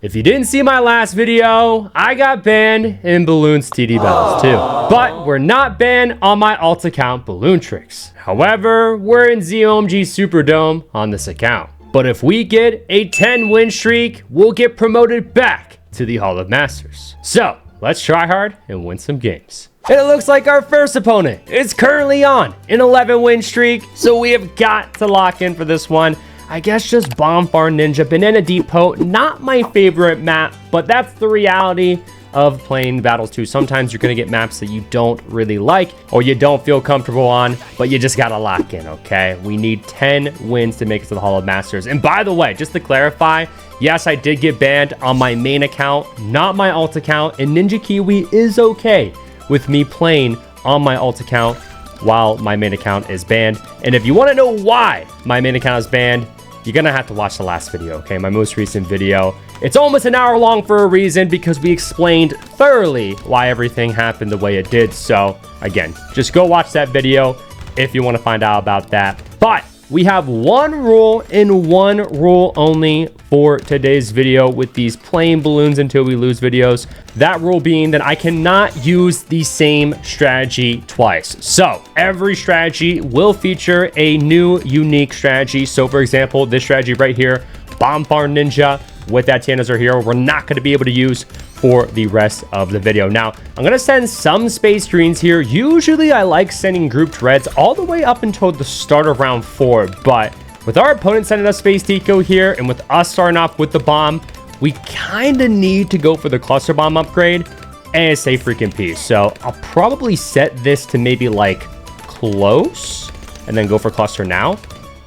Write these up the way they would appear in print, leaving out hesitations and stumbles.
If you didn't see my last video, I got banned in Bloons TD battles too. But we're not banned on my alt account, Boltrix. However, we're in ZOMG Superdome on this account. But if we get a 10 win streak, we'll get promoted back to the Hall of Masters. So let's try hard and win some games. And it looks like our first opponent is currently on an 11 win streak. So we have got to lock in for this one. I guess just Bonfire Ninja, Banana Depot, not my favorite map, but that's the reality of playing Battles 2. Sometimes you're gonna get maps that you don't really like or you don't feel comfortable on, but you just gotta lock in, okay? We need 10 wins to make it to the Hall of Masters. And by the way, just to clarify, yes, I did get banned on my main account, not my alt account, and Ninja Kiwi is okay with me playing on my alt account while my main account is banned. And if you wanna know why my main account is banned, you're gonna have to watch the last video, okay? My most recent video. It's almost an hour long for a reason because we explained thoroughly why everything happened the way it did. So again, just go watch that video if you want to find out about that. But we have one rule and one rule only for today's video with these plain balloons until we lose videos. That rule being that I cannot use the same strategy twice. So every strategy will feature a new unique strategy. So for example, this strategy right here, Bonfire Ninja with that Tiana as our hero, we're not going to be able to use for the rest of the video. Now, I'm going to send some space greens here. Usually I like sending grouped reds all the way up until the start of round 4, but with our opponent sending us space deco here and with us starting off with the bomb, we kind of need to go for the cluster bomb upgrade and say freaking peace. So I'll probably set this to maybe like close and then go for cluster now.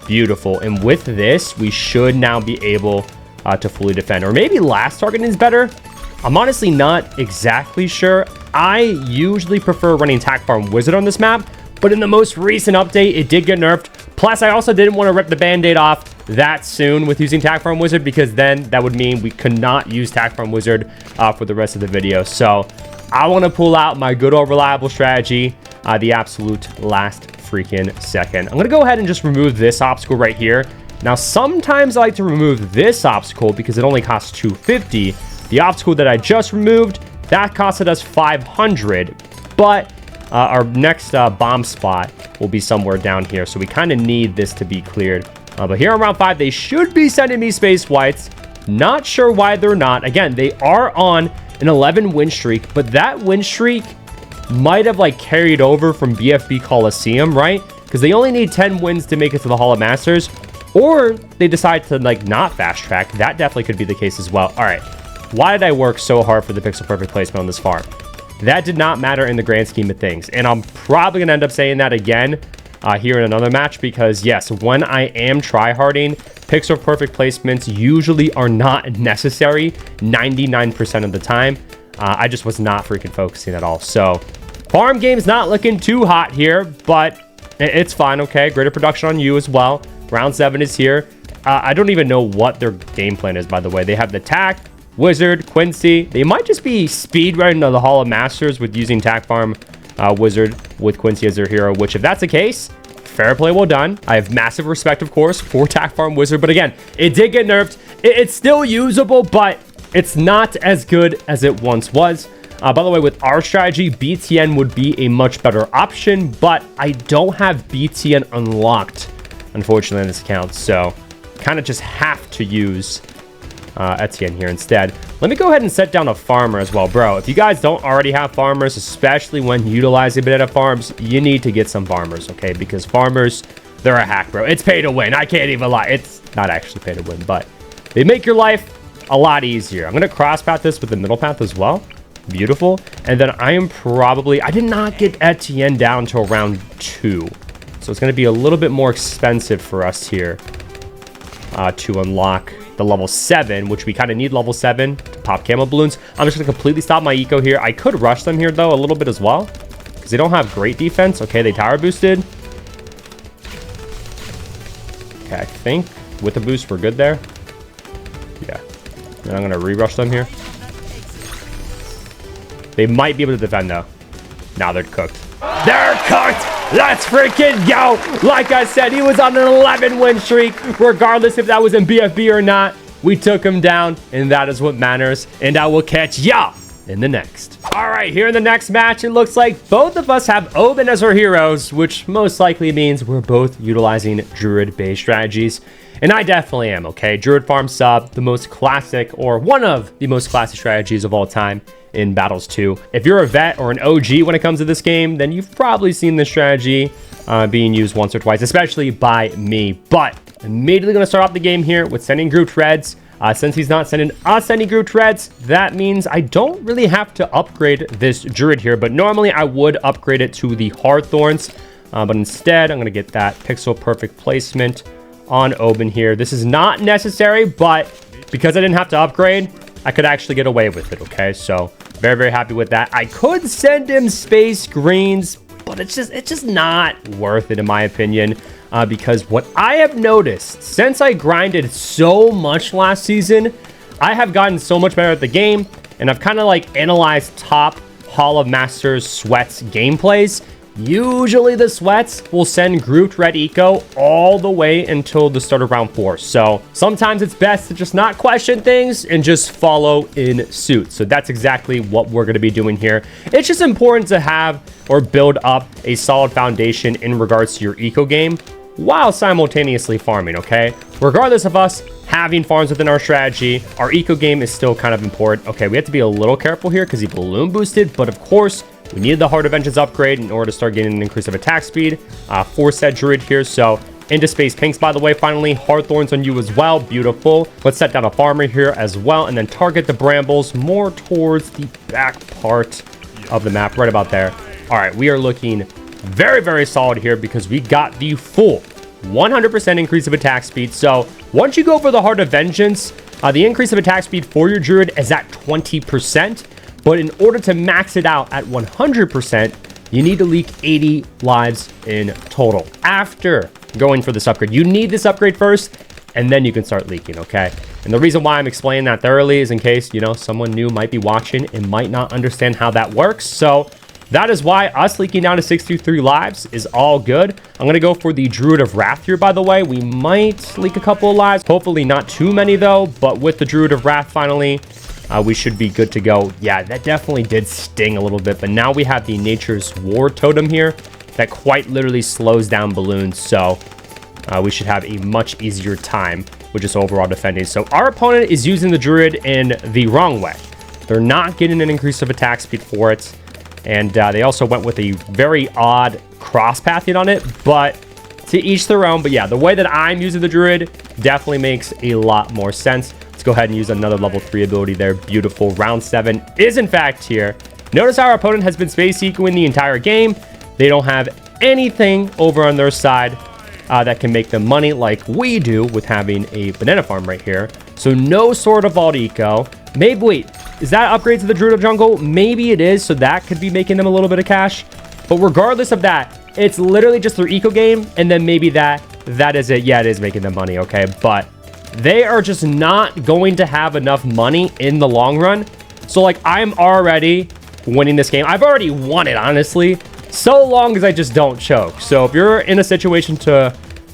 Beautiful. And with this, we should now be able to fully defend, or maybe last targeting is better. I'm honestly not exactly sure. I usually prefer running Tack Farm Wizard on this map, but in the most recent update, it did get nerfed. Plus, I also didn't want to rip the Band-Aid off that soon with using Tack Farm Wizard, because then that would mean we could not use Tack Farm Wizard for the rest of the video. So I want to pull out my good old reliable strategy, the absolute last freaking second. I'm going to go ahead and just remove this obstacle right here. Now, sometimes I like to remove this obstacle because it only costs 250. The obstacle that I just removed, that costed us 500, but our next bomb spot will be somewhere down here, so we kind of need this to be cleared. But here on round 5, they should be sending me space whites. Not sure why they're not. Again, they are on an 11 win streak, but that win streak might have like carried over from BFB Coliseum, right? Because they only need 10 wins to make it to the Hall of Masters, or they decide to like not fast track. That definitely could be the case as well. All right. Why did I work so hard for the pixel perfect placement on this farm? That did not matter in the grand scheme of things. And I'm probably going to end up saying that again here in another match, because yes, when I am tryharding, pixel perfect placements usually are not necessary 99% of the time. I just was not freaking focusing at all. So farm game's not looking too hot here, but it's fine. Okay, greater production on you as well. Round 7 is here. I don't even know what their game plan is, by the way. They have the Tack, Wizard, Quincy. They might just be speed right into the Hall of Masters with using Tack Farm Wizard with Quincy as their hero, which if that's the case, fair play, well done. I have massive respect, of course, for Tack Farm Wizard, but again, it did get nerfed. It's still usable, but it's not as good as it once was. By the way, with our strategy, BTN would be a much better option, but I don't have BTN unlocked, unfortunately, on this account, so kind of just have to use Etienne here instead. Let me go ahead and set down a farmer as well, bro. If you guys don't already have farmers, especially when utilizing banana farms, you need to get some farmers, okay? Because farmers, they're a hack, bro. It's pay to win. I can't even lie. It's not actually pay to win, but they make your life a lot easier. I'm going to cross path this with the middle path as well. Beautiful. And then I did not get Etienne down until round 2. So it's going to be a little bit more expensive for us here to unlock the level 7, which we kind of need level 7 to pop camo balloons. I'm just going to completely stop my eco here. I could rush them here, though, a little bit as well, because they don't have great defense. Okay, they tower boosted. Okay, I think with the boost, we're good there. Yeah. And I'm going to re-rush them here. They might be able to defend, though. Now they're cooked. They're cooked! Let's freaking go! Like I said, he was on an 11 win streak, regardless if that was in BFB or not. We took him down, and that is what matters. And I will catch ya in the next. All right, here in the next match, it looks like both of us have Oben as our heroes, which most likely means we're both utilizing Druid-based strategies. And I definitely am, okay? Druid farm sub, the most classic, or one of the most classic strategies of all time in Battles 2. If you're a vet or an OG when it comes to this game, then you've probably seen this strategy being used once or twice, especially by me. But immediately going to start off the game here with sending group treads. Since he's not sending us any group treads, that means I don't really have to upgrade this Druid here, but normally I would upgrade it to the Hardthorns. But instead, I'm going to get that pixel perfect placement on Oben here. This is not necessary, but because I didn't have to upgrade, I could actually get away with it, okay? So very, very happy with that. I could send him space greens, but it's just not worth it in my opinion. Because what I have noticed since I grinded so much last season, I have gotten so much better at the game, and I've kind of like analyzed top Hall of Masters sweats gameplays. Usually the sweats will send grouped red eco all the way until the start of round 4. So sometimes it's best to just not question things and just follow in suit. So that's exactly what we're going to be doing here. It's just important to have or build up a solid foundation in regards to your eco game while simultaneously farming, okay? Regardless of us having farms within our strategy, our eco game is still kind of important. Okay, we have to be a little careful here because he balloon boosted, but of course, we needed the Heart of Vengeance upgrade in order to start getting an increase of attack speed for said Druid here. So into Space Pinks, by the way, finally, Hardthorns on you as well. Beautiful. Let's set down a farmer here as well, and then target the brambles more towards the back part of the map, right about there. All right, we are looking very, very solid here because we got the full 100% increase of attack speed. So once you go for the Heart of Vengeance, the increase of attack speed for your Druid is at 20%. But in order to max it out at 100%, you need to leak 80 lives in total. After going for this upgrade, you need this upgrade first, and then you can start leaking, okay? And the reason why I'm explaining that thoroughly is in case, you know, someone new might be watching and might not understand how that works. So that is why us leaking down to 623 lives is all good. I'm going to go for the Druid of Wrath here, by the way. We might leak a couple of lives. Hopefully not too many, though. But with the Druid of Wrath, finally, we should be good to go. Yeah, that definitely did sting a little bit. But now we have the Nature's War Totem here that quite literally slows down balloons. So we should have a much easier time with just overall defending. So our opponent is using the Druid in the wrong way. They're not getting an increase of attack speed for it. And they also went with a very odd cross pathing on it, but to each their own. But yeah, the way that I'm using the Druid definitely makes a lot more sense. Let's go ahead and use another level 3 ability there. Beautiful. Round 7 is in fact here. Notice our opponent has been space ecoing the entire game. They don't have anything over on their side that can make them money like we do with having a banana farm right here. So no sort of vault eco. Maybe, wait, is that upgrade to the Druid of Jungle? Maybe it is, so that could be making them a little bit of cash. But regardless of that, it's literally just their eco game, and then maybe that is it. Yeah, it is making them money, okay? But they are just not going to have enough money in the long run. So, like, I'm already winning this game. I've already won it, honestly, so long as I just don't choke. So if you're in a situation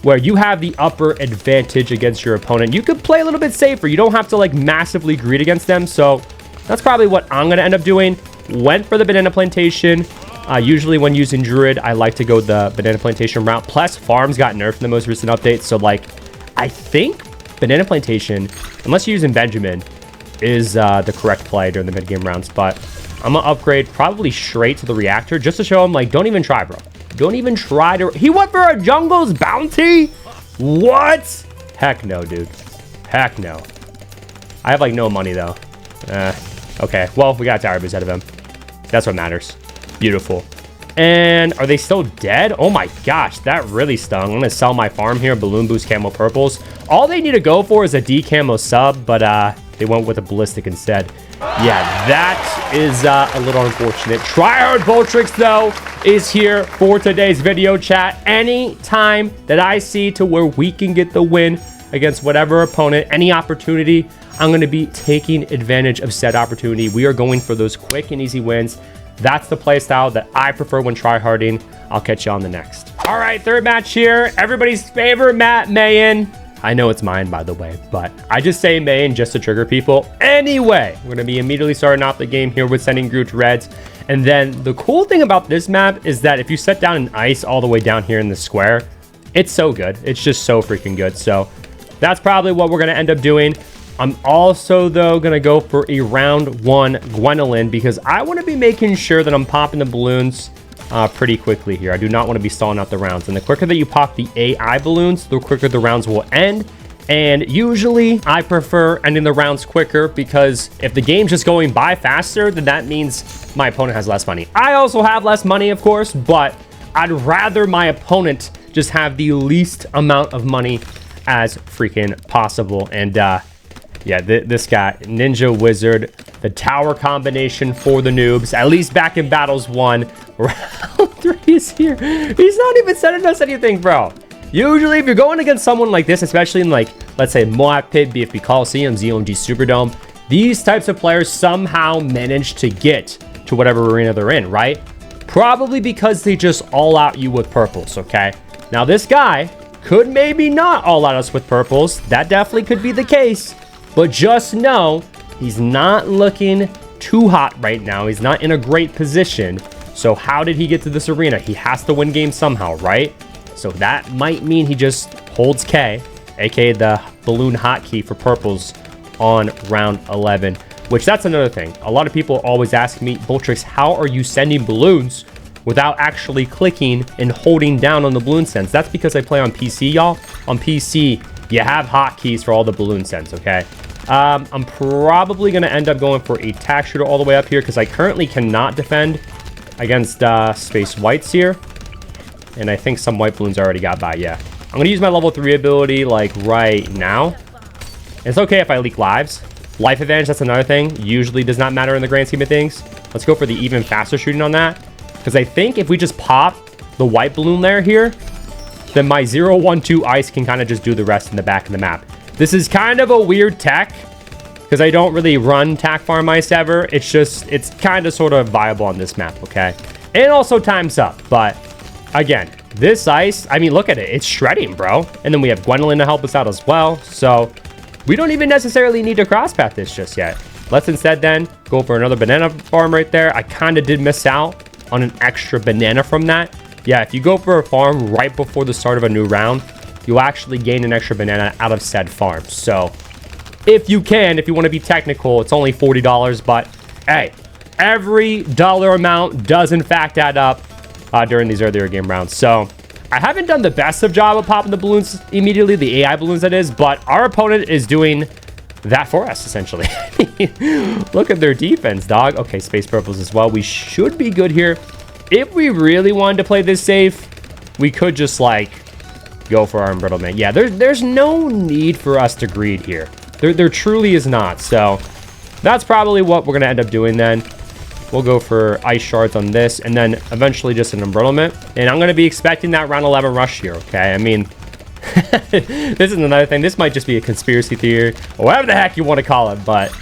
where you have the upper advantage against your opponent, you could play a little bit safer. You don't have to, like, massively greed against them. So that's probably what I'm going to end up doing. Went for the Banana Plantation. Usually when using Druid, I like to go the Banana Plantation route. Plus, farms got nerfed in the most recent update. So, like, I think Banana Plantation, unless you're using Benjamin, is the correct play during the mid-game rounds. But I'm going to upgrade probably straight to the Reactor just to show him, like, don't even try, bro. Don't even try to... He went for a Jungle's Bounty? What? Heck no, dude. Heck no. I have, like, no money, though. Okay. Well, we got Tower Boost out of him. That's what matters. Beautiful. And are they still dead? Oh, my gosh. That really stung. I'm going to sell my farm here. Balloon Boost Camo Purples. All they need to go for is a D-Camo sub, but they went with a Ballistic instead. Yeah, that is a little unfortunate. Tryhard Boltrix, though, is here for today's video, chat. Any time that I see to where we can get the win against whatever opponent, any opportunity, I'm going to be taking advantage of said opportunity. We are going for those quick and easy wins. That's the play style that I prefer when tryharding. I'll catch you on the next. All right, third match here. Everybody's favorite Matt Mayan. I know it's mine, by the way, but I just say main just to trigger people. Anyway, we're going to be immediately starting off the game here with sending Groot reds. And then the cool thing about this map is that if you set down an ice all the way down here in the square, it's so good. It's just so freaking good. So that's probably what we're going to end up doing. I'm also, though, going to go for a round 1 Gwendolyn because I want to be making sure that I'm popping the balloons pretty quickly here. I do not want to be stalling out the rounds. And the quicker that you pop the AI balloons, the quicker the rounds will end. And usually I prefer ending the rounds quicker because if the game's just going by faster, then that means my opponent has less money. I also have less money, of course, but I'd rather my opponent just have the least amount of money as freaking possible. And yeah, this guy, Ninja Wizard, the tower combination for the noobs, at least back in Battles 1. Round 3 is here. He's not even sending us anything, bro. Usually, if you're going against someone like this, especially in, like, let's say, Moab Pit, BFB Coliseum, ZOMG Superdome, these types of players somehow manage to get to whatever arena they're in, right? Probably because they just all out you with purples, okay? Now, this guy could maybe not all out us with purples. That definitely could be the case. But just know, he's not looking too hot right now. He's not in a great position. So how did he get to this arena? He has to win games somehow, right? So that might mean he just holds K, aka the balloon hotkey for purples on round 11, which that's another thing. A lot of people always ask me, Boltrix, how are you sending balloons without actually clicking and holding down on the balloon sends? That's because I play on PC, y'all. On PC, you have hotkeys for all the balloon sends, okay? I'm probably going to end up going for a tack shooter all the way up here because I currently cannot defend against Space Whites here. And I think some white balloons already got by, yeah. I'm going to use my level 3 ability, like, right now. It's okay if I leak lives. Life advantage, that's another thing. Usually does not matter in the grand scheme of things. Let's go for the even faster shooting on that. Because I think if we just pop the white balloon layer here, then my 0, 1, 2 ice can kind of just do the rest in the back of the map. This is kind of a weird tech because I don't really run tack farm ice ever. It's just, it's kind of sort of viable on this map, okay? And also time's up, but again, this ice, I mean, look at it. It's shredding, bro. And then we have Gwendolyn to help us out as well. So we don't even necessarily need to cross path this just yet. Let's instead then go for another banana farm right there. I kind of did miss out on an extra banana from that. Yeah, if you go for a farm right before the start of a new round, you'll actually gain an extra banana out of said farm. So if you want to be technical, it's only $40, but hey, every dollar amount does in fact add up during these earlier game rounds. So I haven't done the best of job of popping the balloons immediately, the AI balloons that is, but our opponent is doing that for us essentially. Look at their defense, dog. Okay, space purples as well. We should be good here. If we really wanted to play this safe, we could just like go for our embrittlement. Yeah, there's no need for us to greed here. There truly is not. So that's probably what we're going to end up doing then. We'll go for ice shards on this and then eventually just an embrittlement. And I'm going to be expecting that round 11 rush here, okay? I mean, this is another thing. This might just be a conspiracy theory or whatever the heck you want to call it. But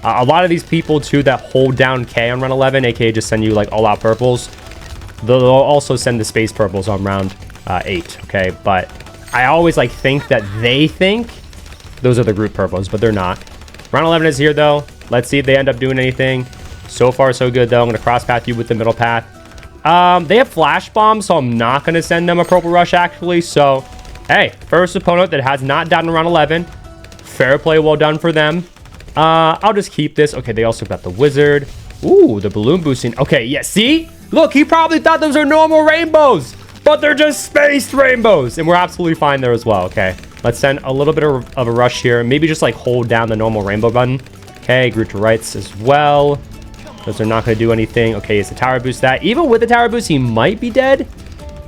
a lot of these people, too, that hold down K on round 11, aka just send you like all-out purples, they'll also send the space purples on round 8, okay? But I always like think that they think those are the group purples, but they're not. Round 11 is here, though. Let's see if they end up doing anything. So far, so good, though. I'm going to cross path you with the middle path. They have flash bombs, so I'm not going to send them a purple rush, actually. So, hey, first opponent that has not done round 11. Fair play, well done for them. I'll just keep this. Okay, they also got the wizard. Ooh, the balloon boosting. Okay, yeah, see? Look, he probably thought those are normal rainbows, but they're just spaced rainbows. And we're absolutely fine there as well, okay? Let's send a little bit of a rush here. Maybe just, like, hold down the normal rainbow button. Okay, Groot to rights as well. Those are not going to do anything. Okay, it's a tower boost that. Even with the tower boost, he might be dead.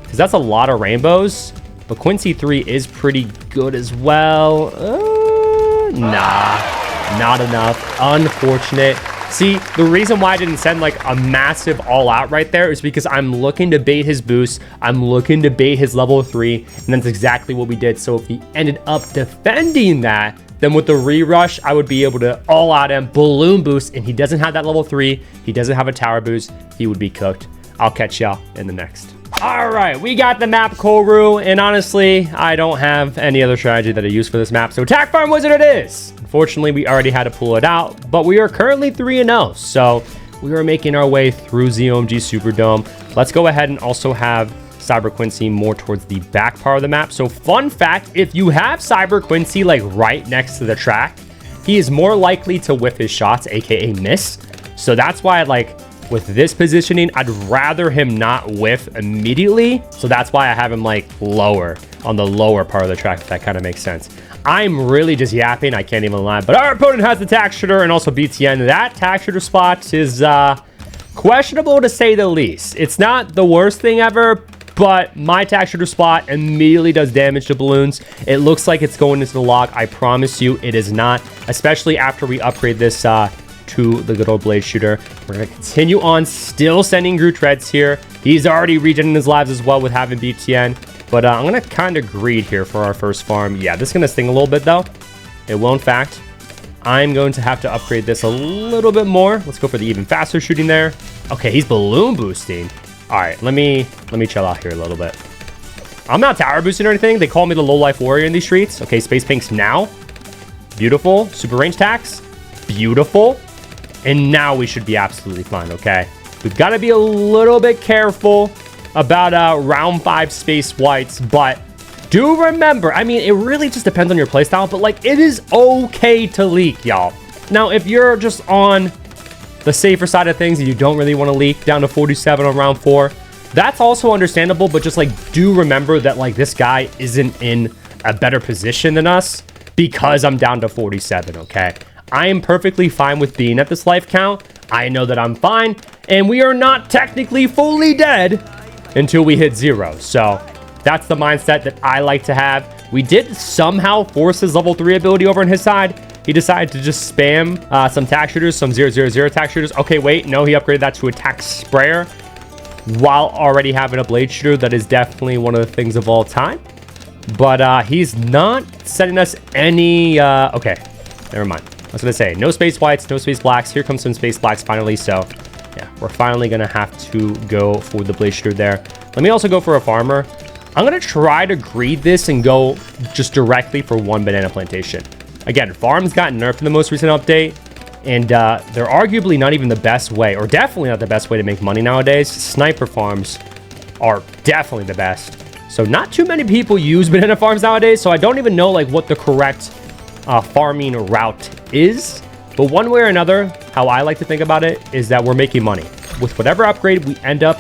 Because that's a lot of rainbows. But Quincy 3 is pretty good as well. Nah, not enough. Unfortunate. See, the reason why I didn't send like a massive all-out right there is because I'm looking to bait his boost. I'm looking to bait his level 3. And that's exactly what we did. So if he ended up defending that, then with the re-rush, I would be able to all-out him, balloon boost, and he doesn't have that level 3. He doesn't have a tower boost. He would be cooked. I'll catch y'all in the next. All right, we got the map Koru, and honestly, I don't have any other strategy that I use for this map, so Attack Farm Wizard it is. Unfortunately, we already had to pull it out, but we are currently 3-0, so we are making our way through ZOMG Superdome. Let's go ahead and also have Cyber Quincy more towards the back part of the map. So fun fact, if you have Cyber Quincy like right next to the track, he is more likely to whiff his shots, aka miss. So that's why with this positioning, I'd rather him not whiff immediately. So that's why I have him like lower on the lower part of the track, if that kind of makes sense. I'm really just yapping, I can't even lie, but our opponent has the tack shooter and also BTN. That tack shooter spot is questionable to say the least. It's not the worst thing ever, but my tack shooter spot immediately does damage to balloons. It looks like it's going into the lock. I promise you it is not, especially after we upgrade this to the good old blade shooter. We're going to continue on still sending Groot Reds here. He's already regenerating his lives as well with having BTN. But I'm going to kind of greed here for our first farm. Yeah, this is going to sting a little bit though. It will in fact. I'm going to have to upgrade this a little bit more. Let's go for the even faster shooting there. Okay, he's balloon boosting. All right, let me chill out here a little bit. I'm not tower boosting or anything. They call me the low life warrior in these streets. Okay, space pinks now. Beautiful. Super range tax. Beautiful. And now we should be absolutely fine, okay? We've got to be a little bit careful about round 5 space whites, but do remember, I mean, it really just depends on your playstyle, but like it is okay to leak, y'all. Now, if you're just on the safer side of things and you don't really want to leak down to 47 on round 4, that's also understandable, but just like do remember that like this guy isn't in a better position than us because I'm down to 47, okay? I am perfectly fine with being at this life count. I know that I'm fine, and we are not technically fully dead until we hit 0. So that's the mindset that I like to have. We did somehow force his level 3 ability over on his side. He decided to just spam some tack shooters, some 000 tack shooters. Okay, wait, no, he upgraded that to attack sprayer while already having a blade shooter. That is definitely one of the things of all time. But he's not sending us any... okay, never mind. I was going to say, no space whites, no space blacks. Here comes some space blacks finally. So, yeah, we're finally going to have to go for the blade shooter there. Let me also go for a farmer. I'm going to try to greed this and go just directly for 1 banana plantation. Again, farms got nerfed in the most recent update. And they're arguably not even the best way, or definitely not the best way to make money nowadays. Sniper farms are definitely the best. So not too many people use banana farms nowadays. So I don't even know like what the correct farming route is, but one way or another, how I like to think about it is that we're making money with whatever upgrade we end up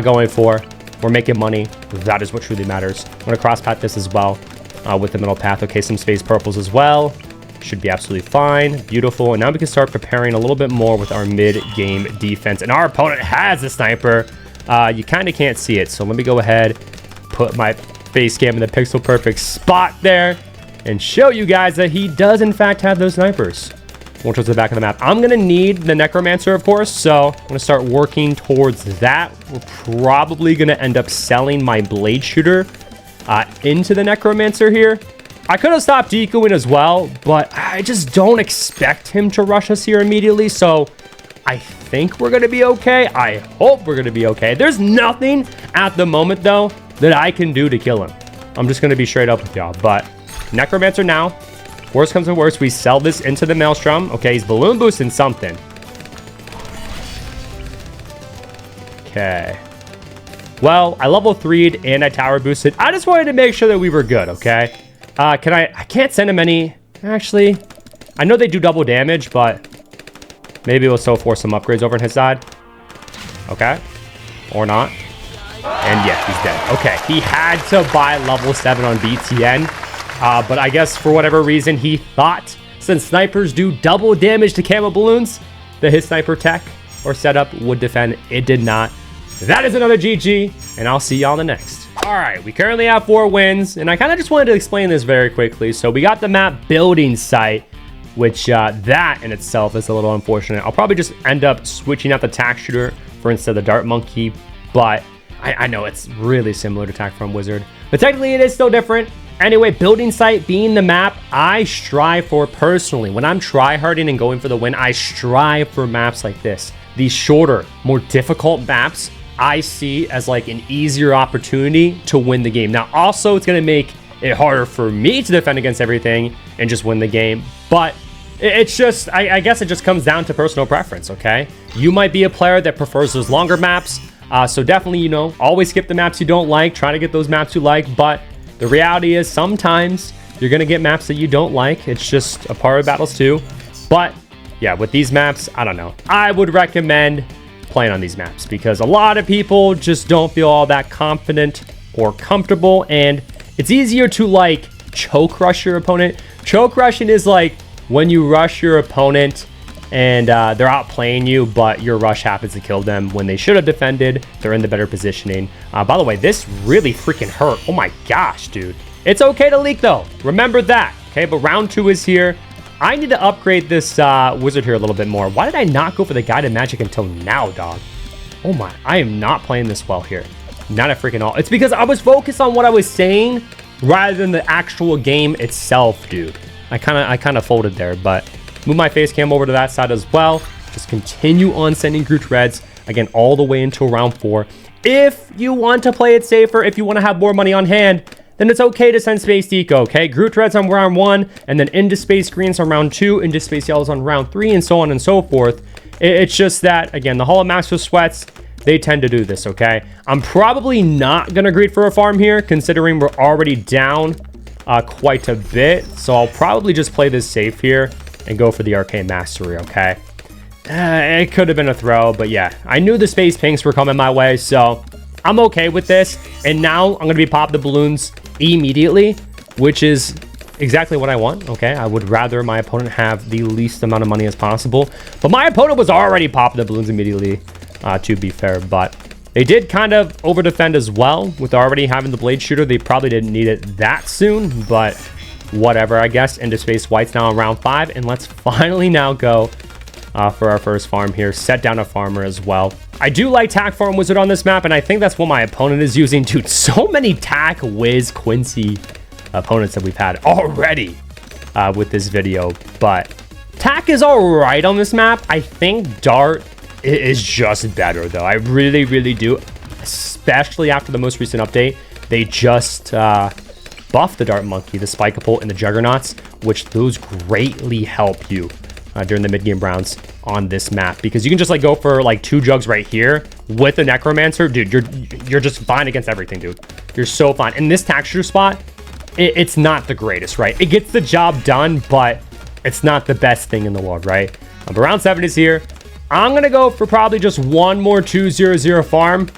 going for. We're making money. That is what truly matters. I'm going to cross path this as well with the middle path. Okay, some space purples as well. Should be absolutely fine. Beautiful. And now we can start preparing a little bit more with our mid-game defense. And our opponent has a sniper. You kind of can't see it, so let me go ahead, put my face cam in the pixel perfect spot there and show you guys that he does in fact have those snipers. More towards the back of the map. I'm gonna need the necromancer, of course, so I'm gonna start working towards that. We're probably gonna end up selling my blade shooter into the necromancer here. I could have stopped decoing as well, but I just don't expect him to rush us here immediately, so I think we're gonna be okay. I hope we're gonna be okay. There's nothing at the moment though that I can do to kill him. I'm just gonna be straight up with y'all, but necromancer now. Worst comes to worst, we sell this into the maelstrom. Okay, he's balloon boosting something. Okay. Well, I level 3'd and I tower boosted. I just wanted to make sure that we were good, okay? I can't send him any. Actually, I know they do double damage, but maybe we'll still force some upgrades over on his side. Okay. Or not. And yeah, he's dead. Okay, he had to buy level 7 on BTN. But I guess for whatever reason, he thought since snipers do double damage to camo balloons, that his sniper tech or setup would defend. It did not. That is another GG, and I'll see y'all in the next. All right, we currently have 4 wins, and I kind of just wanted to explain this very quickly. So we got the map building site, which that in itself is a little unfortunate. I'll probably just end up switching out the tack shooter for instead of the dart monkey, but I know it's really similar to Attack from Wizard, but technically it is still different. Anyway, building site being the map I strive for personally. When I'm tryharding and going for the win, I strive for maps like this. These shorter, more difficult maps I see as like an easier opportunity to win the game. Now, also, it's going to make it harder for me to defend against everything and just win the game. But it's just, I guess it just comes down to personal preference, okay? You might be a player that prefers those longer maps. So definitely, you know, always skip the maps you don't like. Try to get those maps you like. But the reality is sometimes you're going to get maps that you don't like. It's just a part of battles too. But yeah, with these maps, I don't know. I would recommend playing on these maps because a lot of people just don't feel all that confident or comfortable, and it's easier to like choke rush your opponent. Choke rushing is like when you rush your opponent and they're outplaying you, but your rush happens to kill them when they should have defended. They're in the better positioning. By the way, this really freaking hurt. Oh my gosh, dude. It's okay to leak though. Remember that. Okay, but round 2 is here. I need to upgrade this wizard here a little bit more. Why did I not go for the guided magic until now, dog? Oh my, I am not playing this well here. Not at freaking all. It's because I was focused on what I was saying rather than the actual game itself, dude. I kind of folded there, but move my face cam over to that side as well. Just continue on sending Groot Reds, again, all the way until round 4. If you want to play it safer, if you want to have more money on hand, then it's okay to send Space Deco, okay? Groot Reds on round 1, and then into Space Greens on round 2, into Space Yellows on round 3, and so on and so forth. It's just that, again, the Hall of Master Sweats, they tend to do this, okay? I'm probably not going to greed for a farm here, considering we're already down quite a bit. So I'll probably just play this safe here and go for the Arcane Mastery, okay? It could have been a throw, but yeah. I knew the Space Pinks were coming my way, so I'm okay with this. And now I'm going to be popping the balloons immediately, which is exactly what I want, okay? I would rather my opponent have the least amount of money as possible. But my opponent was already popping the balloons immediately, to be fair. But they did kind of over-defend as well with already having the Blade Shooter. They probably didn't need it that soon, but whatever, I guess. Into Space Whites now in round 5. And let's finally now go for our first farm here. Set down a farmer as well. I do like Tack Farm Wizard on this map, and I think that's what my opponent is using. Dude, so many Tack Wiz Quincy opponents that we've had already with this video. But Tack is all right on this map. I think Dart is just better, though. I really, really do. Especially after the most recent update. They just buffed the Dart Monkey, the Spikapult, and the Juggernauts, which those greatly help you during the mid-game rounds on this map, because you can just like go for like 2 jugs right here with the Necromancer. Dude, you're just fine against everything, dude. You're so fine. In this texture spot, it's not the greatest, right? It gets the job done, but it's not the best thing in the world, right? But round 7 is here. I'm gonna go for probably just one more 2-0-0 farm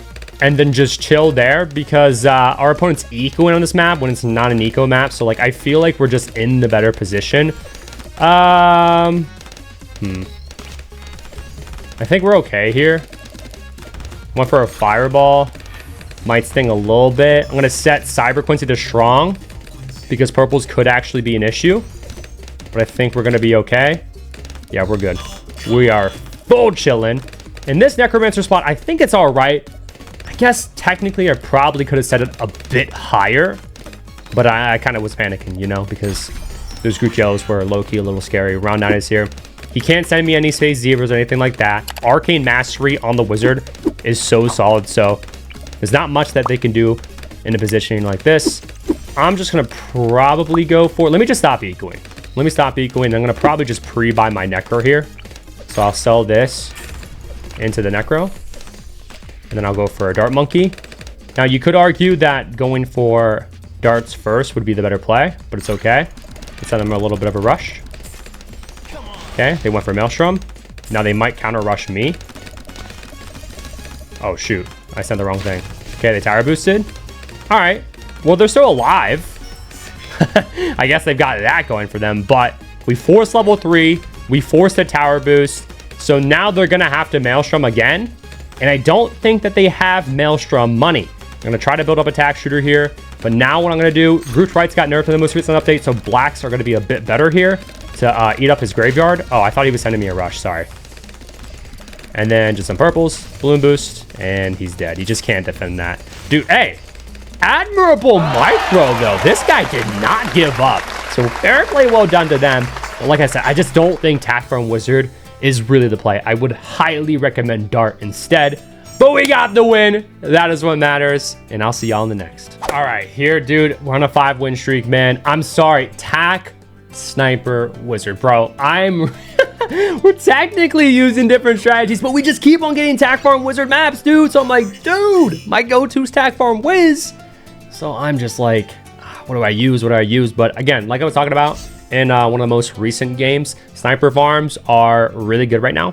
and then just chill there, because our opponent's ecoing on this map when it's not an eco map. So like I feel like we're just in the better position. I think we're okay here. Went for a Fireball. Might sting a little bit. I'm going to set Cyber Quincy to strong, because purples could actually be an issue. But I think we're going to be okay. Yeah, we're good. We are full chilling. In this Necromancer spot, I think it's all right. I guess technically I probably could have set it a bit higher. But I kind of was panicking, you know, because those Groot Yellows were low-key a little scary. Round 9 is here. He can't send me any Space Zebras or anything like that. Arcane Mastery on the Wizard is so solid, so there's not much that they can do in a positioning like this. I'm just going to probably go for... Let me just stop ecoing. Let me stop ecoing. I'm going to probably just pre-buy my Necro here. So I'll sell this into the Necro. And then I'll go for a Dart Monkey. Now, you could argue that going for darts first would be the better play, but it's okay. Let's send them a little bit of a rush. Okay, they went for Maelstrom. Now they might counter rush me. Oh, shoot. I sent the wrong thing. Okay, they tower boosted. All right. Well, they're still alive. I guess they've got that going for them. But we forced level 3. We forced a tower boost. So now they're going to have to Maelstrom again. And I don't think that they have Maelstrom money. I'm going to try to build up a Tack Shooter here. But now what I'm going to do, Groot Wrights got nerfed in the most recent update. So blacks are going to be a bit better here to eat up his graveyard. Oh, I thought he was sending me a rush. Sorry. And then just some purples, balloon boost, and he's dead. He just can't defend that. Dude, hey, admirable micro, though. This guy did not give up. So fair play, well done to them. But like I said, I just don't think Tack Farm Wizard is really the play. I would highly recommend Dart instead. But we got the win. That is what matters. And I'll see y'all in the next. All right, here, dude. We're on a 5-win streak, man. I'm sorry. Tac, sniper, wizard. Bro, we're technically using different strategies, but we just keep on getting tac farm wizard maps, dude. So I'm like, dude, my go-to is tac farm wiz. So I'm just like, what do I use? What do I use? But again, like I was talking about in one of the most recent games, sniper farms are really good right now.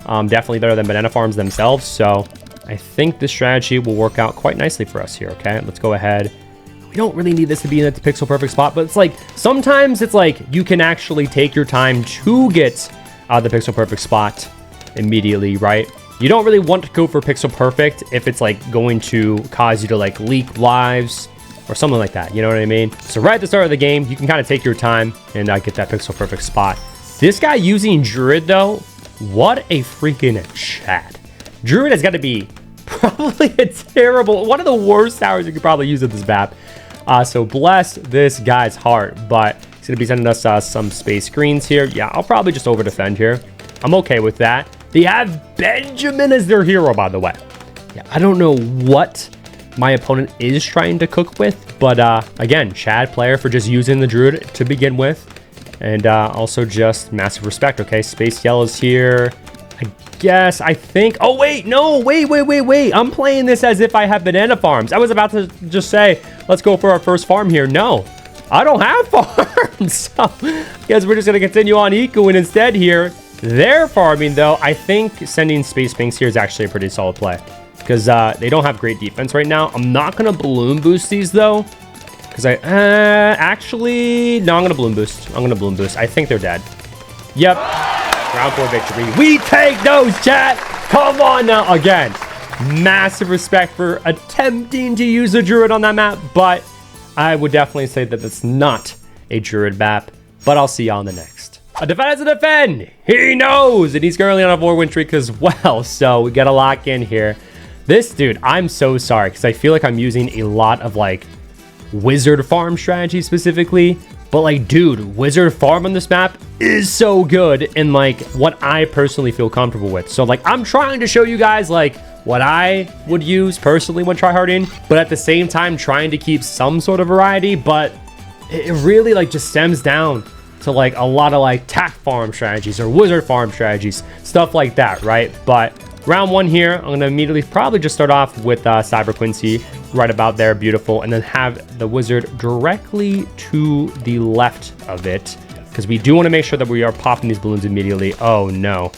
Definitely better than banana farms themselves. So I think this strategy will work out quite nicely for us here. Okay, let's go ahead. We don't really need this to be in the pixel perfect spot, but it's like sometimes it's like you can actually take your time to get the pixel perfect spot immediately, right? You don't really want to go for pixel perfect if it's like going to cause you to like leak lives or something like that. You know what I mean? So right at the start of the game, you can kind of take your time and get that pixel perfect spot. This guy using Druid though, what a freaking chat. Druid has got to be probably a terrible, one of the worst towers you could probably use at this map. So bless this guy's heart, but he's going to be sending us some space greens here. Yeah, I'll probably just over defend here. I'm okay with that. They have Benjamin as their hero, by the way. Yeah, I don't know what my opponent is trying to cook with, but again, Chad player for just using the Druid to begin with. And also just massive respect. Okay, space yellows here. Yes, I think. Oh, wait, no, wait. I'm playing this as if I have banana farms. I was about to just say, let's go for our first farm here. No, I don't have farms. So I guess we're just going to continue on ecoing instead here. They're farming, though. I think sending space pinks here is actually a pretty solid play because they don't have great defense right now. I'm not going to balloon boost these, though, because actually, no, I'm going to balloon boost. I think they're dead. Yep. Round 4 victory. We take those, chat. Come on now. Again, massive respect for attempting to use a Druid on that map, but I would definitely say that it's not a Druid map, but I'll see y'all in the next. A defend is a defend. He knows, and he's currently on a 4-win streak as well, so we got to lock in here. This dude, I'm so sorry, because I feel like I'm using a lot of, like, wizard farm strategy specifically. But like, dude, wizard farm on this map is so good and like what I personally feel comfortable with. So like, I'm trying to show you guys like what I would use personally when tryharding, but at the same time trying to keep some sort of variety. But it really like just stems down to like a lot of like tac farm strategies or wizard farm strategies, stuff like that, right? But round 1 here, I'm gonna immediately probably just start off with Cyber Quincy right about there, beautiful, and then have the wizard directly to the left of it because we do want to make sure that we are popping these balloons immediately. Oh no,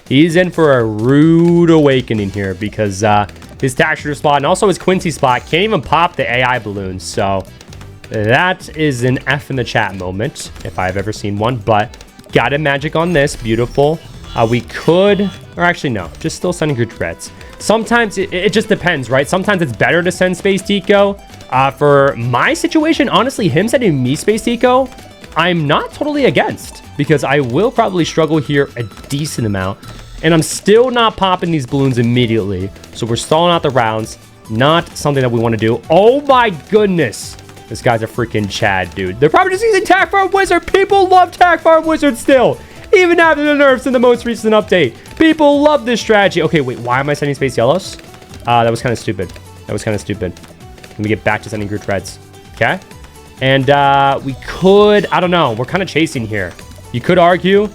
he's in for a rude awakening here because his tac shooter spot and also his Quincy spot can't even pop the AI balloons. So that is an F in the chat moment if I've ever seen one, but got a magic on this, beautiful. We could, or actually no, just still sending good threats. Sometimes it just depends, right? Sometimes it's better to send Space Deco. For my situation, honestly, him sending me Space Deco, I'm not totally against because I will probably struggle here a decent amount and I'm still not popping these balloons immediately. So we're stalling out the rounds, not something that we want to do. Oh my goodness. This guy's a freaking Chad, dude. They're probably just using Tac Farm Wizard. People love Tac Farm Wizard still. Even after the nerfs in the most recent update. People love this strategy. Okay, wait, why am I sending space yellows? That was kind of stupid. Let me get back to sending group reds. Okay. And we could, I don't know. We're kind of chasing here. You could argue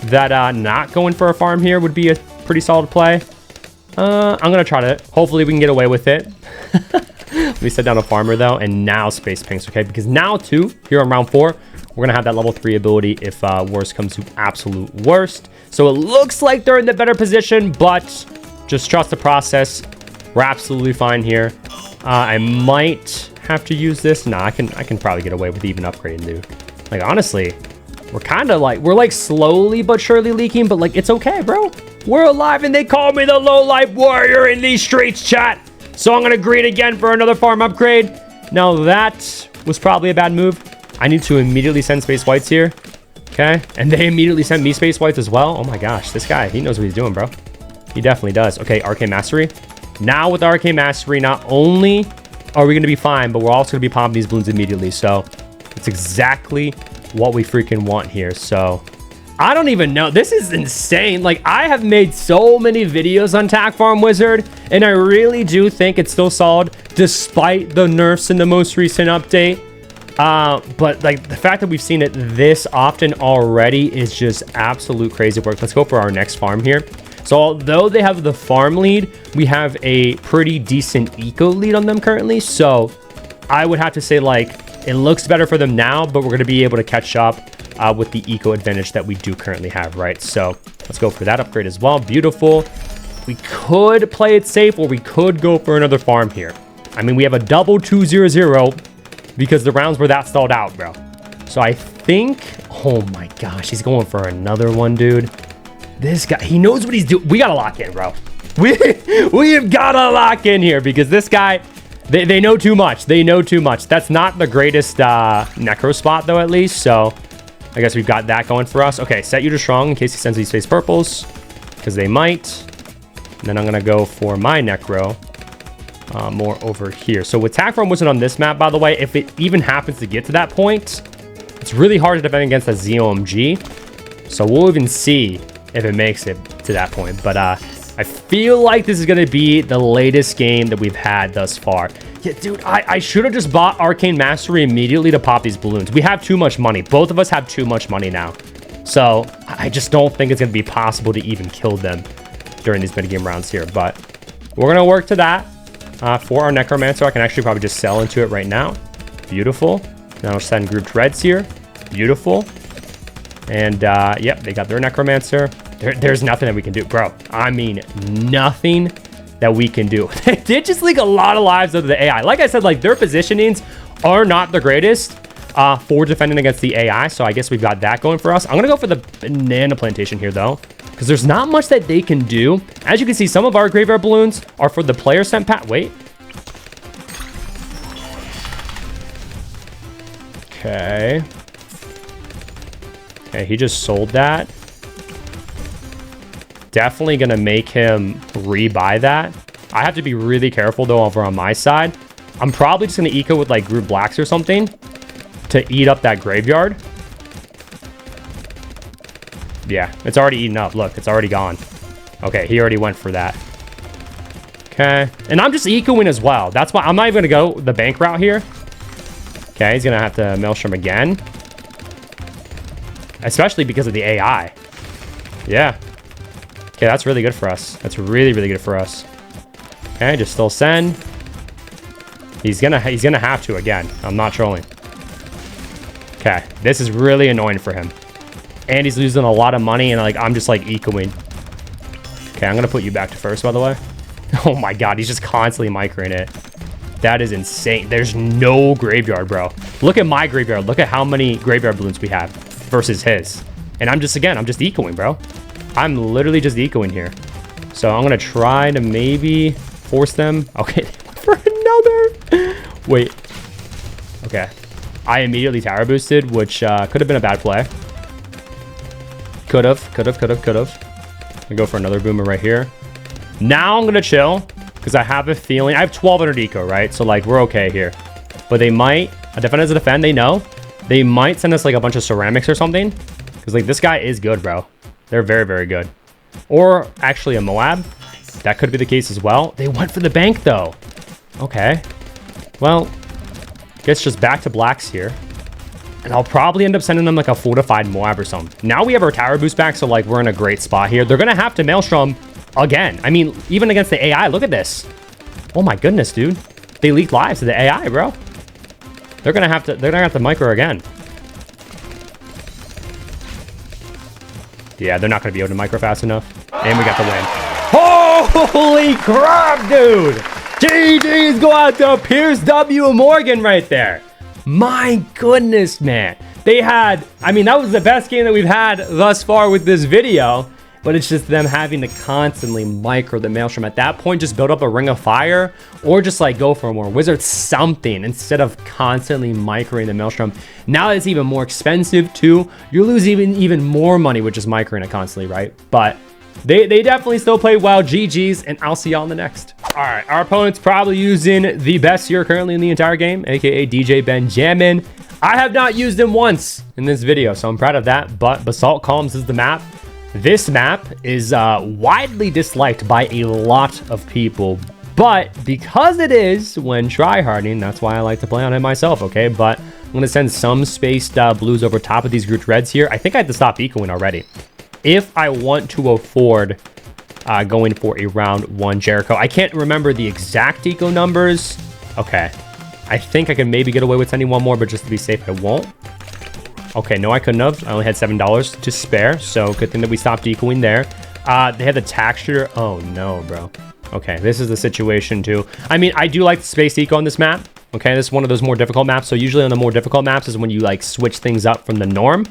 that not going for a farm here would be a pretty solid play. I'm going to try to, hopefully we can get away with it. Let me set down a farmer though, and now space pinks, okay? Because now too, here on round 4, we're gonna have that level 3 ability if worst comes to absolute worst. So it looks like they're in the better position, but just trust the process. We're absolutely fine here. I might have to use this. Nah, I can probably get away with even upgrading, dude. Like honestly, we're kind of like, we're like slowly but surely leaking, but like it's okay, bro. We're alive, and they call me the low-life warrior in these streets, chat. So I'm gonna greet again for another farm upgrade. Now that was probably a bad move. I need to immediately send space whites here. Okay, and they immediately sent me space whites as well. Oh my gosh, this guy, he knows what he's doing, bro. He definitely does. Okay, Arcane Mastery. Now with Arcane Mastery, not only are we gonna be fine, but we're also gonna be popping these balloons immediately. So it's exactly what we freaking want here. So I don't even know. This is insane. Like, I have made so many videos on Tack Farm Wizard, and I really do think it's still solid despite the nerfs in the most recent update. But like the fact that we've seen it this often already is just absolute crazy work. Let's go for our next farm here. So although they have the farm lead, we have a pretty decent eco lead on them currently. So I would have to say, like, it looks better for them now, but we're going to be able to catch up with the eco advantage that we do currently have, right? So let's go for that upgrade as well. Beautiful. We could play it safe, or we could go for another farm here. I mean, we have a double 2-0-0 because the rounds were that stalled out, bro. So I think, oh my gosh, he's going for another one, dude. This guy, he knows what he's doing. We got to lock in, bro. We have got to lock in here because this guy, they know too much. They know too much. That's not the greatest necro spot, though, at least. So I guess we've got that going for us. Okay, set you to strong in case he sends these face purples, because they might. And then I'm going to go for my necro more over here. So with Tack Farm Wizard on this map, by the way, if it even happens to get to that point, it's really hard to defend against a ZOMG. So we'll even see if it makes it to that point. But I feel like this is going to be the latest game that we've had thus far. Yeah, dude, I should have just bought Arcane Mastery immediately to pop these balloons. We have too much money. Both of us have too much money now. So I just don't think it's going to be possible to even kill them during these minigame rounds here. But we're going to work to that for our Necromancer. I can actually probably just sell into it right now. Beautiful. Now I'll send grouped reds here. Beautiful. And yep, they got their Necromancer. There's nothing that we can do, bro. I mean, nothing that we can do. They did just leak a lot of lives out of the AI. Like I said, like, their positionings are not the greatest for defending against the AI. So I guess we've got that going for us. I'm going to go for the banana plantation here, though, because there's not much that they can do. As you can see, some of our graveyard balloons are for the player sent pack. Wait. Okay. Okay, he just sold that. Definitely going to make him rebuy that. I have to be really careful, though, over on my side. I'm probably just going to eco with, like, group blacks or something to eat up that graveyard. Yeah, it's already eaten up. Look, it's already gone. Okay, he already went for that. Okay, and I'm just ecoing as well. That's why I'm not even going to go the bank route here. Okay, he's going to have to Maelstrom again. Especially because of the AI. Yeah. Okay, that's really good for us. That's really, really good for us. Okay, just still send. He's gonna have to again. I'm not trolling. Okay, this is really annoying for him. And he's losing a lot of money, and like I'm just like ecoing. Okay, I'm gonna put you back to first, by the way. Oh my god, he's just constantly microing it. That is insane. There's no graveyard, bro. Look at my graveyard. Look at how many graveyard balloons we have versus his. And I'm just ecoing, bro. I'm literally just ecoing here. So I'm going to try to maybe force them. Okay, for another. Wait. Okay. I immediately tower boosted, which could have been a bad play. Could have. I go for another boomer right here. Now I'm going to chill because I have a feeling. I have 1200 eco, right? So, like, we're okay here. But they might. A defend as a defend, they know. They might send us, like, a bunch of ceramics or something. Because, like, this guy is good, bro. They're very, very good. Or actually a Moab. That could be the case as well. They went for the bank, though. Okay. Well, guess just back to blacks here. And I'll probably end up sending them like a fortified Moab or something. Now we have our tower boost back, so like we're in a great spot here. They're going to have to Maelstrom again. I mean, even against the AI. Look at this. Oh my goodness, dude. They leaked lives to the AI, bro. They're going to have to micro again. Yeah, they're not going to be able to micro fast enough. And we got the win. Holy crap, dude. GG's go out to Pierce W. Morgan right there. My goodness, man. They had, I mean, that was the best game that we've had thus far with this video. But it's just them having to constantly micro the Maelstrom. At that point, just build up a Ring of Fire or just like go for more Wizard something instead of constantly microing the Maelstrom. Now it's even more expensive too. You lose even more money with just microing it constantly, right? But they definitely still play well. GG's, and I'll see y'all in the next. All right, our opponent's probably using the best here currently in the entire game, aka DJ Benjamin. I have not used him once in this video, so I'm proud of that. But Basalt Columns is the map. This map is widely disliked by a lot of people, but because it is when tryharding, that's why I like to play on it myself, okay? But I'm going to send some spaced blues over top of these grouped reds here. I think I had to stop ecoing already. If I want to afford going for a round 1 Jericho. I can't remember the exact eco numbers. Okay. I think I can maybe get away with sending one more, but just to be safe, I won't. Okay, no, I couldn't have. I only had $7 to spare, so good thing that we stopped ecoing there. They had the texture. Oh, no, bro. Okay, this is the situation, too. I mean, I do like the space eco on this map. Okay, this is one of those more difficult maps, so usually on the more difficult maps is when you, like, switch things up from the norm.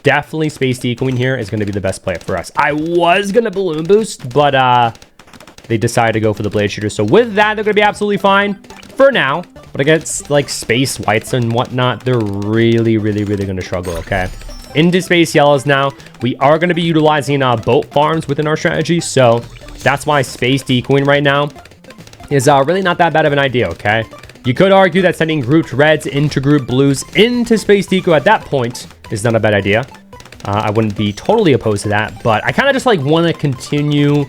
Definitely space ecoing here is going to be the best play for us. I was going to balloon boost, but they decided to go for the blade shooter. So with that, they're going to be absolutely fine for now. But against like space whites and whatnot, they're really going to struggle, okay? Into space yellows now. We are going to be utilizing boat farms within our strategy. So that's why space decoying right now is really not that bad of an idea, okay? You could argue that sending grouped reds into group blues into space deco at that point is not a bad idea. I wouldn't be totally opposed to that, but I kind of just like want to continue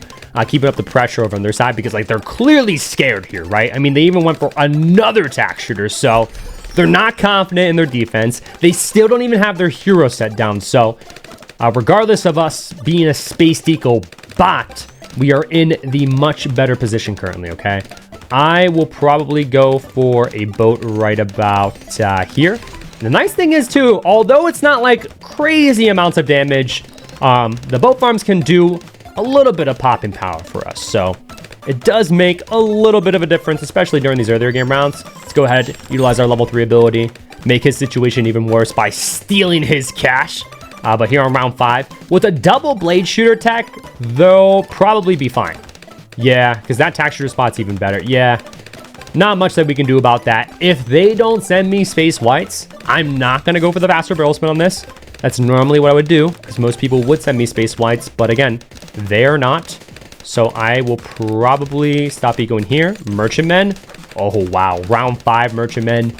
keeping up the pressure over on their side because like they're clearly scared here, right? I mean, they even went for another tack shooter, so they're not confident in their defense. They still don't even have their hero set down, so regardless of us being a space deco bot, we are in the much better position currently, okay? I will probably go for a boat right about here. The nice thing is too, although it's not like crazy amounts of damage, the boat farms can do a little bit of popping power for us. So it does make a little bit of a difference, especially during these earlier game rounds. Let's go ahead, utilize our level 3 ability, make his situation even worse by stealing his cash. But here on round 5, with a double blade shooter tech, they'll probably be fine. Yeah, because that tack shooter spot's even better. Yeah, not much that we can do about that. If they don't send me space whites, I'm not going to go for the faster barrel spin on this. That's normally what I would do, because most people would send me space whites, but again, they're not. So I will probably stop ecoing here. Merchantmen. Oh, wow. Round 5 Merchantmen.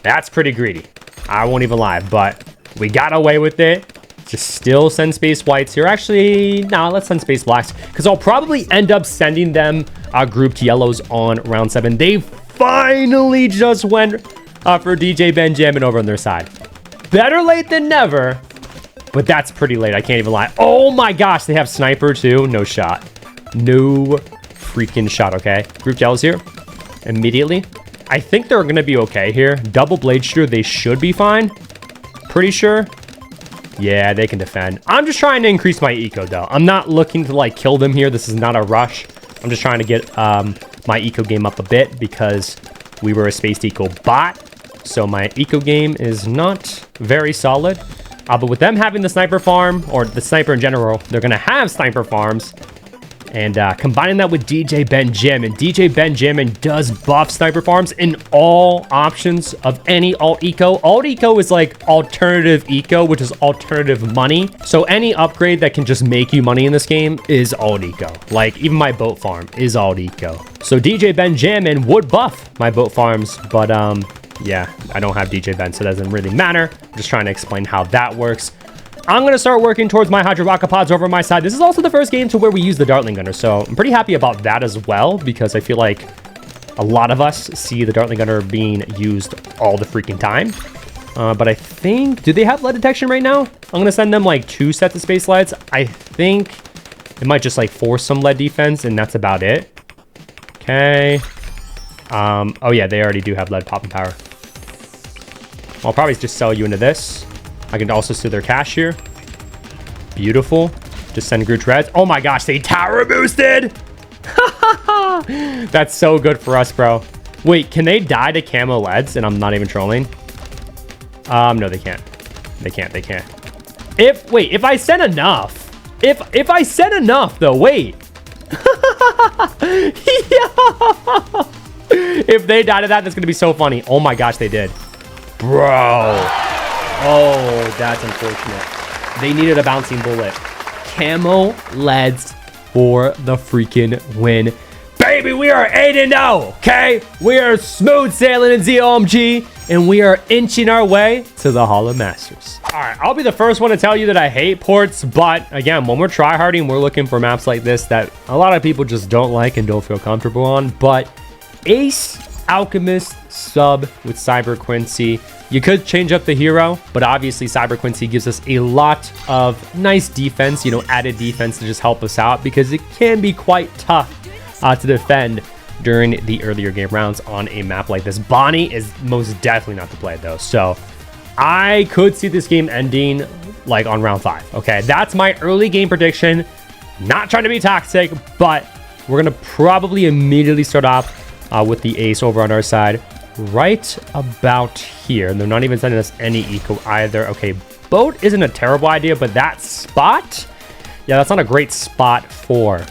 That's pretty greedy. I won't even lie, but we got away with it. Just still send space whites here. Actually, no, let's send space blacks, because I'll probably end up sending them grouped yellows on round 7. They finally just went for DJ Benjamin over on their side. Better late than never, but that's pretty late. I can't even lie. Oh my gosh, they have sniper too. No shot. No freaking shot, okay? Grouped yellows here immediately. I think they're going to be okay here. Double blade shooter, they should be fine. Pretty sure. Yeah, they can defend. I'm just trying to increase my eco, though. I'm not looking to, like, kill them here. This is not a rush. I'm just trying to get my eco game up a bit because we were a space eco bot. So my eco game is not very solid. But with them having the sniper farm, or the sniper in general, they're going to have sniper farms. And combining that with DJ Benjamin. DJ Benjamin does buff sniper farms in all options of any alt eco. Alt eco is like alternative eco, which is alternative money. So any upgrade that can just make you money in this game is alt eco. Like even my boat farm is alt eco. So DJ Benjamin would buff my boat farms, but yeah, I don't have DJ Ben, so it doesn't really matter. I'm just trying to explain how that works. I'm going to start working towards my Hydrovocapods over on my side. This is also the first game to where we use the Dartling Gunner, so I'm pretty happy about that as well, because I feel like a lot of us see the Dartling Gunner being used all the freaking time. But I think, do they have lead detection right now? I'm going to send them like 2 sets of space leads. I think it might just like force some lead defense, and that's about it. Okay. Oh yeah, they already do have lead popping power. I'll probably just sell you into this. I can also steal their cash here. Beautiful. Just send Groot Reds. Oh my gosh, they tower boosted. That's so good for us, bro. Wait, can they die to camo leads? And I'm not even trolling. No, they can't. They can't. If I send enough. If I send enough though, wait. If they die to that, that's gonna be so funny. Oh my gosh, they did. Bro. Oh, that's unfortunate. They needed a bouncing bullet. camo leads for the freaking win. Baby, we are 8-0, okay? We are smooth sailing in ZOMG, and we are inching our way to the Hall of Masters. All right, I'll be the first one to tell you that I hate ports, but again, when we're tryharding, we're looking for maps like this that a lot of people just don't like and don't feel comfortable on. But Ace, Alchemist, Sub with Cyber Quincy. You could change up the hero, but obviously Cyber Quincy gives us a lot of nice defense, you know, added defense to just help us out because it can be quite tough to defend during the earlier game rounds on a map like this. Bonnie is most definitely not the play though, so I could see this game ending like on round 5. Okay, that's my early game prediction. Not trying to be toxic, but we're gonna probably immediately start off with the ace over on our side right about here. And they're not even sending us any eco either. Okay, boat isn't a terrible idea, but that spot, yeah, that's not a great spot for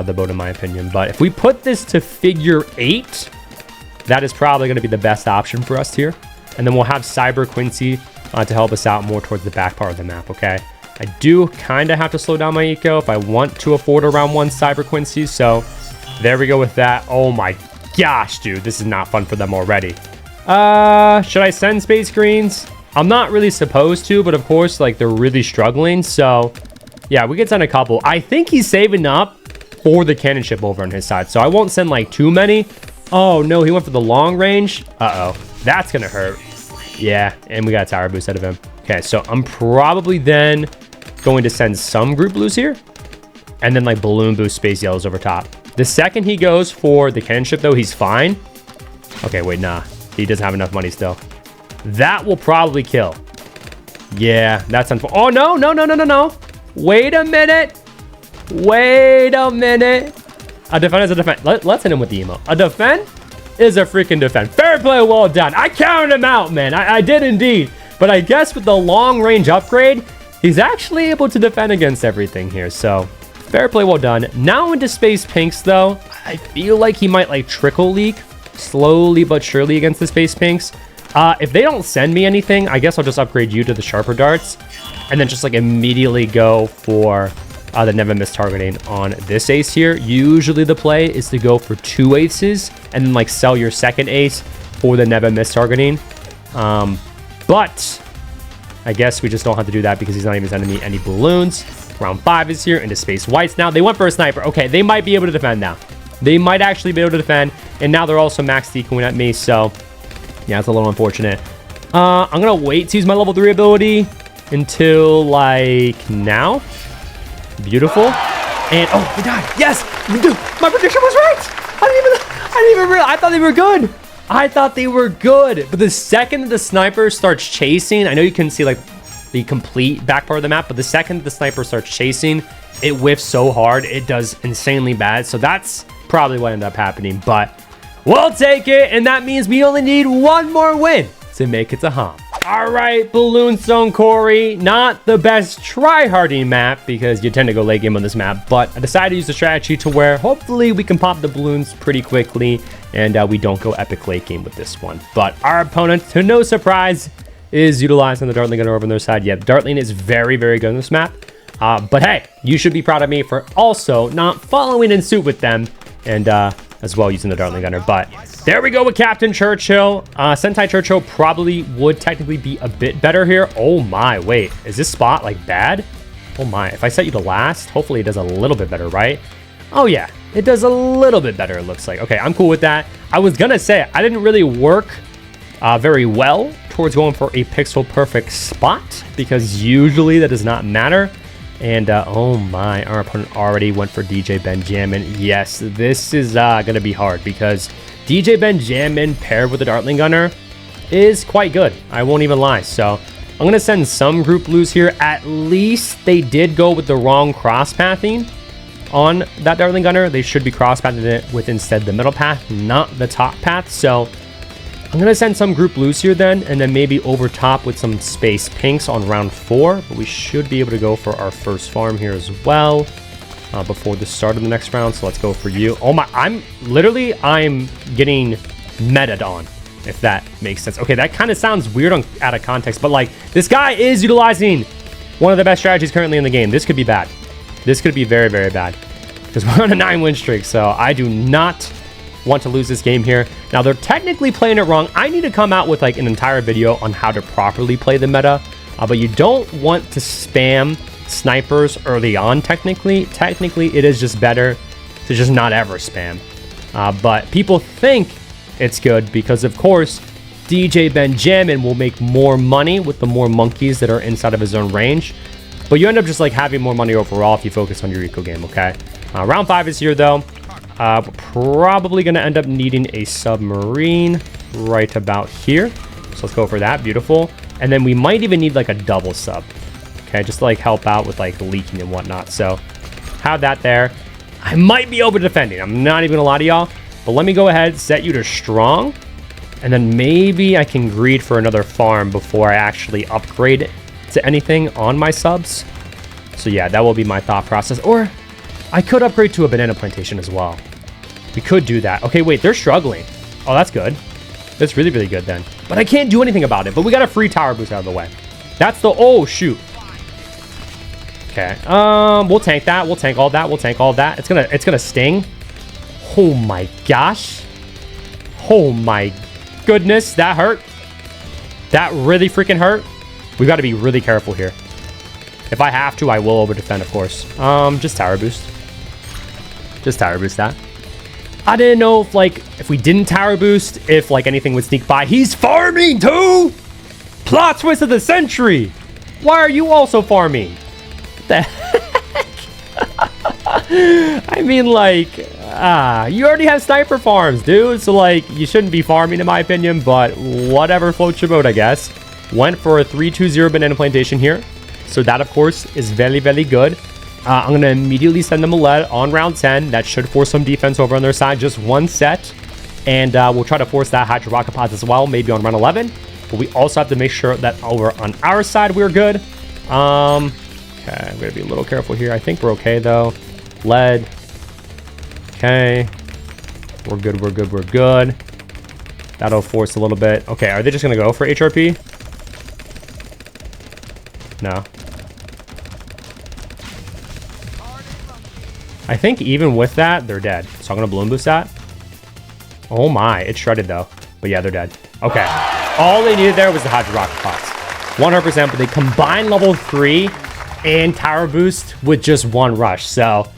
the boat in my opinion. But if we put this to figure 8, that is probably going to be the best option for us here. And then we'll have Cyber Quincy to help us out more towards the back part of the map, okay? I do kind of have to slow down my eco if I want to afford a round 1 Cyber Quincy. So there we go with that. Oh my gosh, dude, this is not fun for them already. Should I send space greens? I'm not really supposed to, but of course, like, they're really struggling. So yeah, we could send a couple. I think he's saving up for the cannon ship over on his side, so I won't send like too many. Oh no, he went for the long range. Uh-oh, that's gonna hurt. Yeah, and we got a tower boost out of him. Okay, so I'm probably then going to send some group blues here and then like balloon boost space yellows over top. The second he goes for the cannon ship though, he's fine. Okay, wait, nah, he doesn't have enough money still. That will probably kill. Yeah, that's unfortunate. Oh no, no, no, no, no, no. Wait a minute. Wait a minute. A defend is a defend. Let's hit him with the emo. A defend is a freaking defend. Fair play, well done. I counted him out, man. I did indeed. But I guess with the long range upgrade, he's actually able to defend against everything here. So fair play, well done. Now into space pinks though, I feel like he might like trickle leak slowly but surely against the space pinks. If they don't send me anything, I guess I'll just upgrade you to the sharper darts and then just like immediately go for the never miss targeting on this ace here. Usually the play is to go for 2 aces and then like sell your second ace for the never miss targeting. But I guess we just don't have to do that because he's not even sending me any balloons. Round 5 is here into space whites. Now they went for a sniper. Okay, they might be able to defend now. They might actually be able to defend. And now they're also max decoing at me. So yeah, it's a little unfortunate. I'm going to wait to use my level 3 ability until like now. Beautiful. And oh, we died. Yes, dude, my prediction was right. I didn't even realize. I thought they were good. I thought they were good. But the second that the sniper starts chasing, I know you can see like the complete back part of the map, but the second that the sniper starts chasing, it whiffs so hard, it does insanely bad. So that's probably what ended up happening, but we'll take it. And that means we only need 1 more win to make it to home. All right, Balloon Stone Corey, not the best try-harding map because you tend to go late game on this map, but I decided to use the strategy to where hopefully we can pop the balloons pretty quickly and we don't go epic late game with this one. But our opponent, to no surprise, is utilizing the Dartling Gunner over on their side. Yeah, Dartling is very, very good on this map. But hey, you should be proud of me for also not following in suit with them and as well using the Dartling Gunner. But there we go with Captain Churchill. Sentai Churchill probably would technically be a bit better here. Oh my, wait, is this spot like bad? Oh my, if I set you to last, hopefully it does a little bit better, right? Oh yeah, it does a little bit better, it looks like. Okay, I'm cool with that. I was gonna say, I didn't really work very well towards going for a pixel perfect spot because usually that does not matter. And oh my, our opponent already went for DJ Benjamin. Yes, this is gonna be hard because DJ Benjamin paired with the Dartling Gunner is quite good. I won't even lie. So I'm gonna send some group blues here. At least they did go with the wrong cross pathing on that Dartling Gunner. They should be cross pathing it with instead the middle path, not the top path. So I'm gonna send some group blues here then, and then maybe over top with some space pinks on round 4. But we should be able to go for our first farm here as well before the start of the next round. So let's go for you. Oh my, I'm getting meted on, if that makes sense. Okay, that kind of sounds weird out of context, but like this guy is utilizing one of the best strategies currently in the game. This could be bad. This could be very, very bad because we're on a 9-win streak. So I do not want to lose this game here. Now, they're technically playing it wrong. I need to come out with like an entire video on how to properly play the meta. But you don't want to spam snipers early on, technically. Technically, it is just better to just not ever spam. But people think it's good because, of course, DJ Benjamin will make more money with the more monkeys that are inside of his own range. But you end up just like having more money overall if you focus on your eco game, okay? Round 5 is here, though. We're probably going to end up needing a submarine right about here. So let's go for that. Beautiful. And then we might even need like a double sub. Okay, just to like help out with like leaking and whatnot. So have that there. I might be over defending. I'm not even gonna lie to y'all. But let me go ahead, set you to strong. And then maybe I can greed for another farm before I actually upgrade to anything on my subs. So yeah, that will be my thought process. Or I could upgrade to a banana plantation as well. We could do that. Okay, wait, they're struggling. Oh, that's good. That's really, really good then. But I can't do anything about it. But we got a free tower boost out of the way. That's the... Oh, shoot. Okay. We'll tank that. We'll tank all that. We'll tank all that. It's gonna sting. Oh, my gosh. Oh, my goodness. That hurt. That really freaking hurt. We got to be really careful here. If I have to, I will over defend, of course. Just tower boost. Just tower boost that. I didn't know if, like, if we didn't tower boost, if, like, anything would sneak by. He's farming, too! Plot twist of the century! Why are you also farming? What the heck? I mean, like, you already have sniper farms, dude. So, like, you shouldn't be farming, in my opinion. But whatever floats your boat, I guess. Went for a 3-2-0 banana plantation here. So that, of course, is very, very good. I'm going to immediately send them a lead on round 10. That should force some defense over on their side. Just one set. And we'll try to force that Hydro Rocket Pods as well, maybe on round 11. But we also have to make sure that over on our side, we're good. Okay, I'm going to be a little careful here. I think we're okay, though. Lead. Okay. We're good, we're good, we're good. That'll force a little bit. Okay, are they just going to go for HRP? No. I think even with that, they're dead. So I'm going to balloon boost that. Oh my, it's shredded though. But yeah, they're dead. Okay. All they needed there was the Hydro Rocket Pots. 100%, but they combined level 3 and tower boost with just one rush. So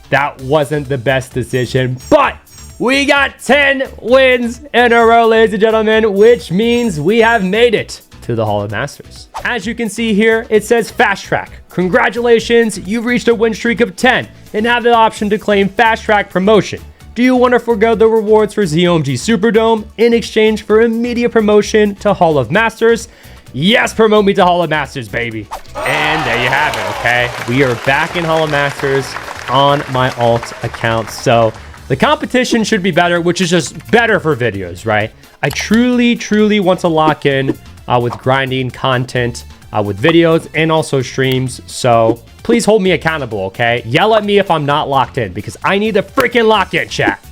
that wasn't the best decision. But we got 10 wins in a row, ladies and gentlemen, which means we have made it to the Hall of Masters. As you can see here, it says Fast Track. Congratulations, you've reached a win streak of 10 and have the option to claim Fast Track promotion. Do you want to forgo the rewards for ZOMG Superdome in exchange for immediate promotion to Hall of Masters? Yes, promote me to Hall of Masters, baby. And there you have it, okay? We are back in Hall of Masters on my alt account. So the competition should be better, which is just better for videos, right? I truly, truly want to lock in with grinding content with videos and also streams. So please hold me accountable, okay? Yell at me if I'm not locked in because I need the freaking lock in, chat.